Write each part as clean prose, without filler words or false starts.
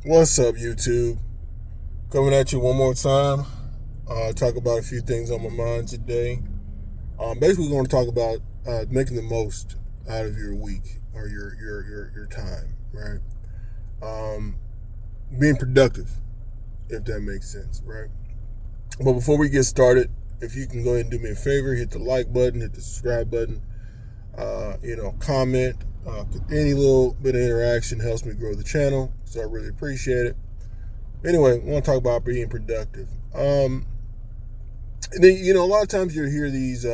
What's up, YouTube? Coming at you one more time. Talk about a few things on my mind today. Basically, going to talk about making the most out of your week or your time, right? Um, Being productive, if that makes sense, right? But before we get started, if you can go ahead and do me a favor, hit the like button, hit the subscribe button, comment. Any little bit of interaction helps me grow the channel, so I really appreciate it. Anyway, I want to talk about being productive. And then, a lot of times you hear these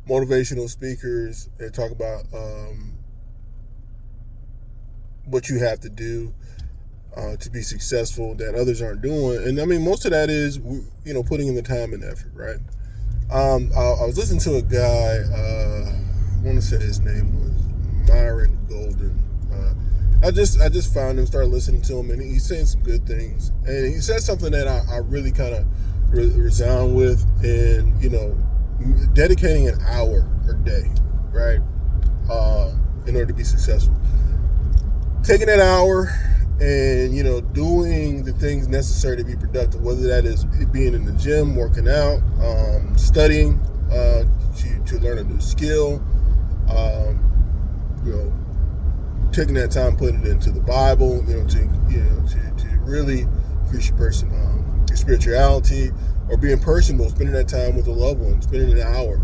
motivational speakers that talk about what you have to do to be successful that others aren't doing. And I mean, most of that is, putting in the time and effort, right? I was listening to a guy, I want to say his name was Myron Golden. I just found him, started listening to him, and he's saying some good things. And he said something that I really kind of resound with, and dedicating an hour a day, right, in order to be successful. Taking that hour and doing the things necessary to be productive, whether that is being in the gym, working out, studying to learn a new skill, taking that time, putting it into the Bible, to really increase your spirituality, or being personable, spending that time with a loved one, spending an hour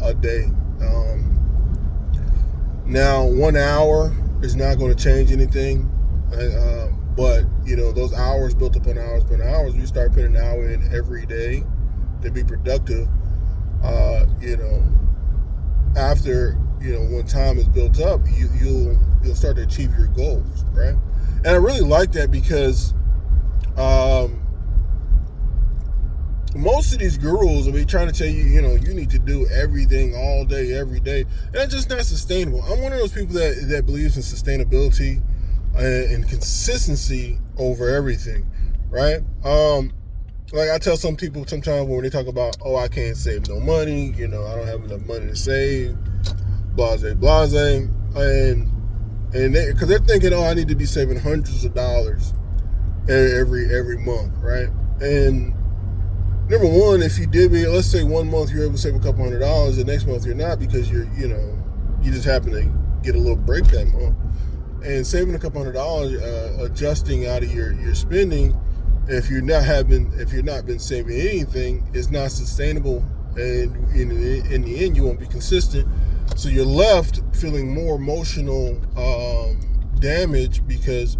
a day. Now, 1 hour is not going to change anything, but those hours built upon hours upon hours, we start putting an hour in every day to be productive. After when time is built up, you'll start to achieve your goals, right? And I really like that because most of these gurus will be trying to tell you, you need to do everything all day, every day. And that's just not sustainable. I'm one of those people that believes in sustainability and consistency over everything, right? Like I tell some people sometimes when they talk about, oh, I can't save no money, I don't have enough money to save, blase, and because they're thinking, oh, I need to be saving hundreds of dollars every month, right? And number one, if you did, let's say 1 month you're able to save a couple $100, the next month you're not because you just happen to get a little break that month, and saving a couple $100, adjusting out of your spending. If you're not been saving anything, it's not sustainable, and in the end, you won't be consistent. So you're left feeling more emotional damage because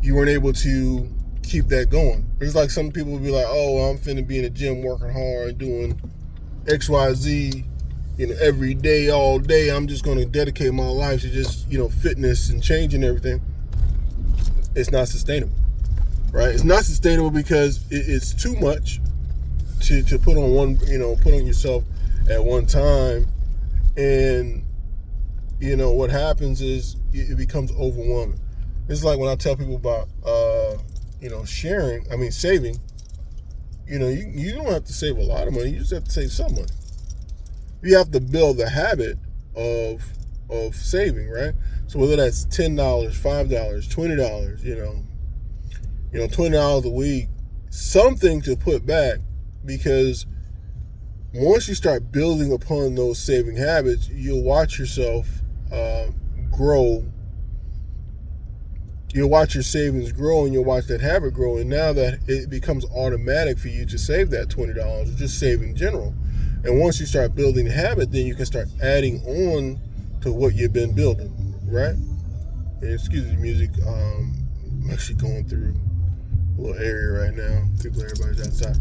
you weren't able to keep that going. It's like some people would be like, "Oh, I'm finna be in the gym working hard, doing X, Y, Z, every day, all day. I'm just gonna dedicate my life to just fitness and changing everything." It's not sustainable. Right? It's not sustainable because it's too much to put on put on yourself at one time, and what happens is it becomes overwhelming. It's like when I tell people about saving. You don't have to save a lot of money. You just have to save some money. You have to build the habit of saving, right? So whether that's $10, $5, $20, $20 a week, something to put back, because once you start building upon those saving habits, you'll watch yourself grow. You'll watch your savings grow, and you'll watch that habit grow. And now that it becomes automatic for you to save that $20, or just save in general. And once you start building the habit, then you can start adding on to what you've been building, right? And excuse the music. I'm actually going through a little area right now. Everybody's outside.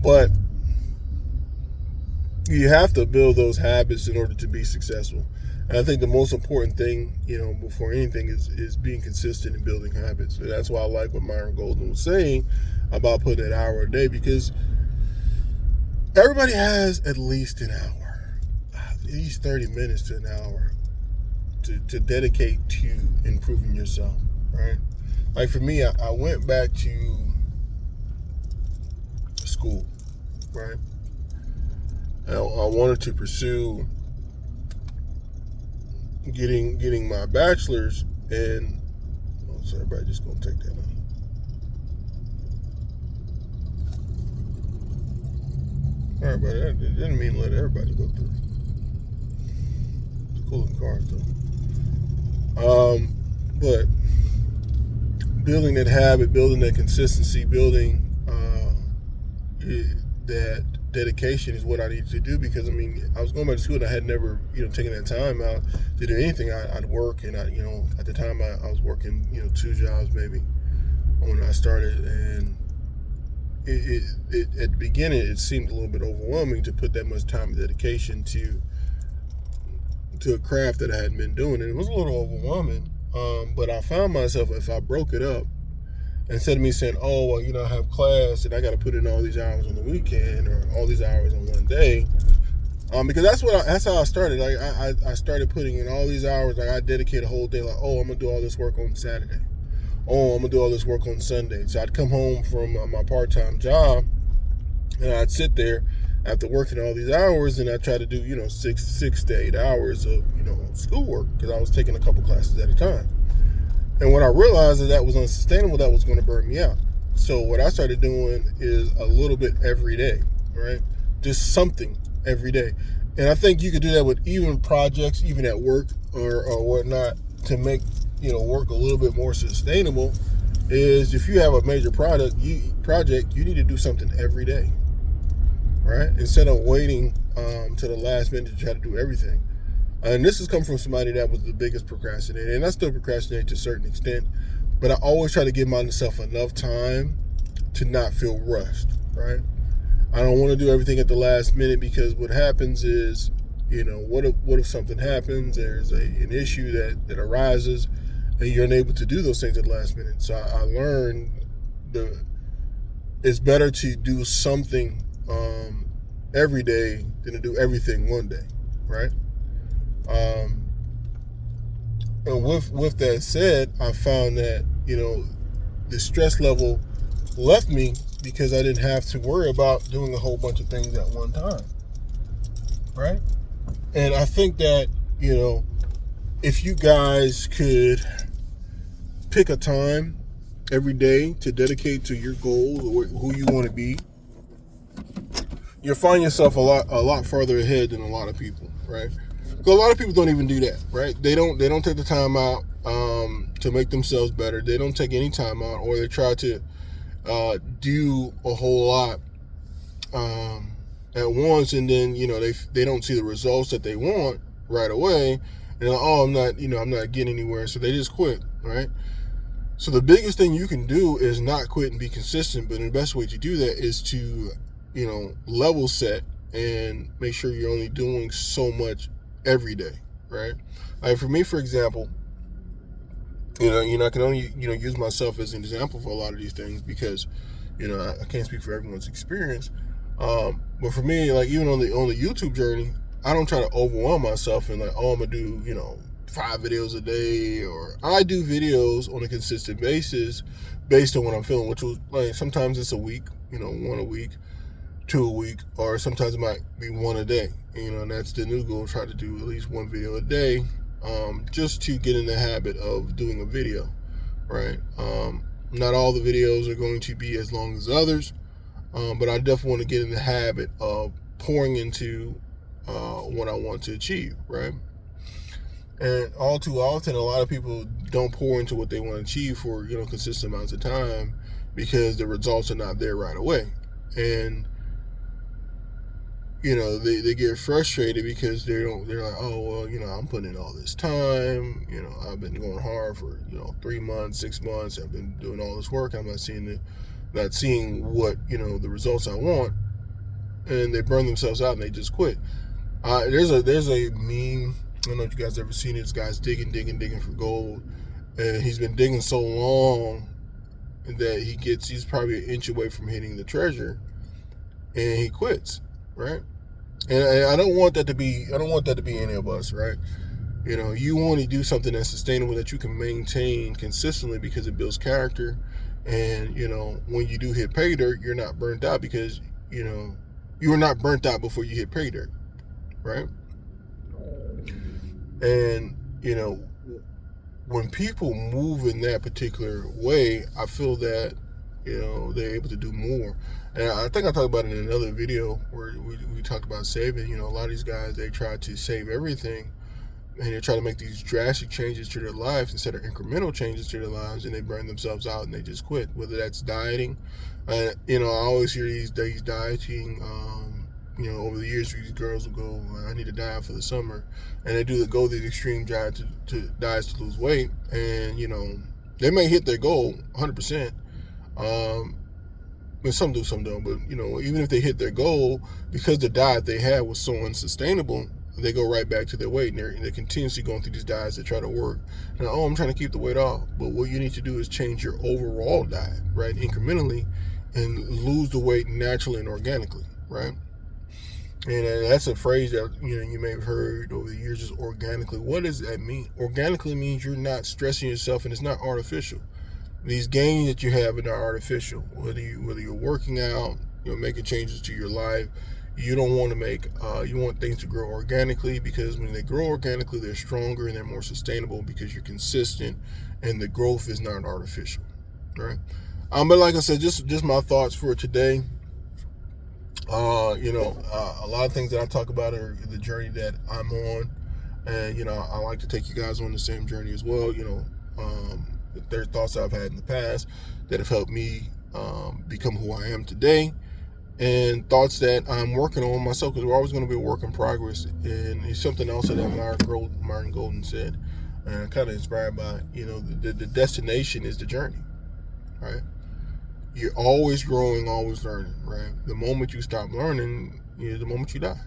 But you have to build those habits in order to be successful. And I think the most important thing, before anything is being consistent in building habits. So that's why I like what Myron Golden was saying about putting an hour a day, because everybody has at least an hour, at least 30 minutes to an hour to dedicate to improving yourself, right? Like for me, I went back to school, right? I wanted to pursue getting my bachelor's, and so everybody just gonna take that on. All right, but that didn't mean let everybody go through. It's cool in cars though. But building that habit, building that consistency, building that dedication is what I needed to do, because I mean I was going back to school and I had never taken that time out to do anything. I'd work, and at the time I was working 2 jobs maybe when I started, and it at the beginning it seemed a little bit overwhelming to put that much time and dedication to a craft that I hadn't been doing, and it was a little overwhelming. But I found myself, if I broke it up, instead of me saying, oh, well, I have class and I got to put in all these hours on the weekend or all these hours on one day, because that's how I started. Like I started putting in all these hours. Like I dedicate a whole day. Like, oh, I'm gonna do all this work on Saturday. Oh, I'm gonna do all this work on Sunday. So I'd come home from my part-time job, and I'd sit there after working all these hours, and I try to do 6 to 8 hours of schoolwork, because I was taking a couple classes at a time. And when I realized that was unsustainable, that was going to burn me out. So what I started doing is a little bit every day, right? Just something every day. And I think you could do that with even projects, even at work or whatnot, to make work a little bit more sustainable. Is if you have a major project, you need to do something every day, right? Instead of waiting to the last minute to try to do everything. And this has come from somebody that was the biggest procrastinator, and I still procrastinate to a certain extent, but I always try to give myself enough time to not feel rushed, right? I don't want to do everything at the last minute, because what happens is, what if something happens, there's an issue that arises, and you're unable to do those things at the last minute. So I learned it's better to do something every day than to do everything one day, right? And with that said, I found that the stress level left me, because I didn't have to worry about doing a whole bunch of things at one time, right? And I think that if you guys could pick a time every day to dedicate to your goals or who you want to be, you'll find yourself a lot farther ahead than a lot of people, right? Because a lot of people don't even do that, right? They don't take the time out to make themselves better. They don't take any time out, or they try to do a whole lot at once, and then they don't see the results that they want right away, and they're like, oh, I'm not getting anywhere, so they just quit, right? So the biggest thing you can do is not quit and be consistent, but the best way to do that is to level set and make sure you're only doing so much every day, right? Like for me, for example, I can only use myself as an example for a lot of these things, because I can't speak for everyone's experience. But for me, like even on the YouTube journey, I don't try to overwhelm myself and like, oh, I'm gonna do 5 videos a day, or I do videos on a consistent basis based on what I'm feeling, which was like sometimes it's a week, 1 a week, 2 a week, or sometimes it might be 1 a day. And that's the new goal: try to do at least 1 video a day, just to get in the habit of doing a video, right? Not all the videos are going to be as long as others, but I definitely want to get in the habit of pouring into what I want to achieve, right? And all too often, a lot of people don't pour into what they want to achieve for consistent amounts of time, because the results are not there right away, and they get frustrated because they're like, oh, well, I'm putting in all this time, I've been going hard for 3 months, 6 months, I've been doing all this work, I'm not seeing what the results I want, and they burn themselves out and they just quit. There's a meme, I don't know if you guys ever seen it. This guy's digging for gold, and he's been digging so long that he's probably an inch away from hitting the treasure, and he quits, right? And I don't want that to be any of us, right? You want to do something that's sustainable, that you can maintain consistently, because it builds character. And when you do hit pay dirt, you're not burnt out, because you were not burnt out before you hit pay dirt, right? And when people move in that particular way, I feel that, they're able to do more. And I think I talked about it in another video where we talked about saving. A lot of these guys, they try to save everything, and they try to make these drastic changes to their life instead of incremental changes to their lives, and they burn themselves out and they just quit. Whether that's dieting, I always hear these dieting. Over the years, these girls will go, "I need to diet for the summer," and they go the extreme diet diets to lose weight, and they may hit their goal 100%. But some do, some don't. But even if they hit their goal, because the diet they had was so unsustainable, they go right back to their weight, and they're continuously going through these diets that try to work. And I'm trying to keep the weight off, but what you need to do is change your overall diet, right, incrementally, and lose the weight naturally and organically, right? And that's a phrase that you may have heard over the years, just organically. What does that mean? Organically means you're not stressing yourself, and it's not artificial. These gains that you have are not artificial. Whether you're working out, making changes to your life, you don't want to you want things to grow organically, because when they grow organically, they're stronger and they're more sustainable because you're consistent, and the growth is not artificial, right? But like I said, just my thoughts for today. A lot of things that I talk about are the journey that I'm on, and I like to take you guys on the same journey as well. There's thoughts I've had in the past that have helped me become who I am today, and thoughts that I'm working on myself, because we're always going to be a work in progress. And it's something else that Martin Golden said, and I'm kind of inspired by the destination is the journey, right? You're always growing, always learning, right? The moment you stop learning, the moment you die.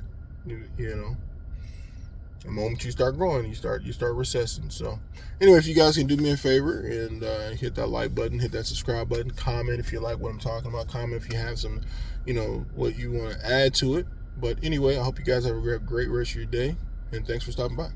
The moment you start growing, you start recessing. So anyway, if you guys can do me a favor and hit that like button, hit that subscribe button, comment if you like what I'm talking about, comment if you have some, what you want to add to it. But anyway, I hope you guys have a great rest of your day, and thanks for stopping by.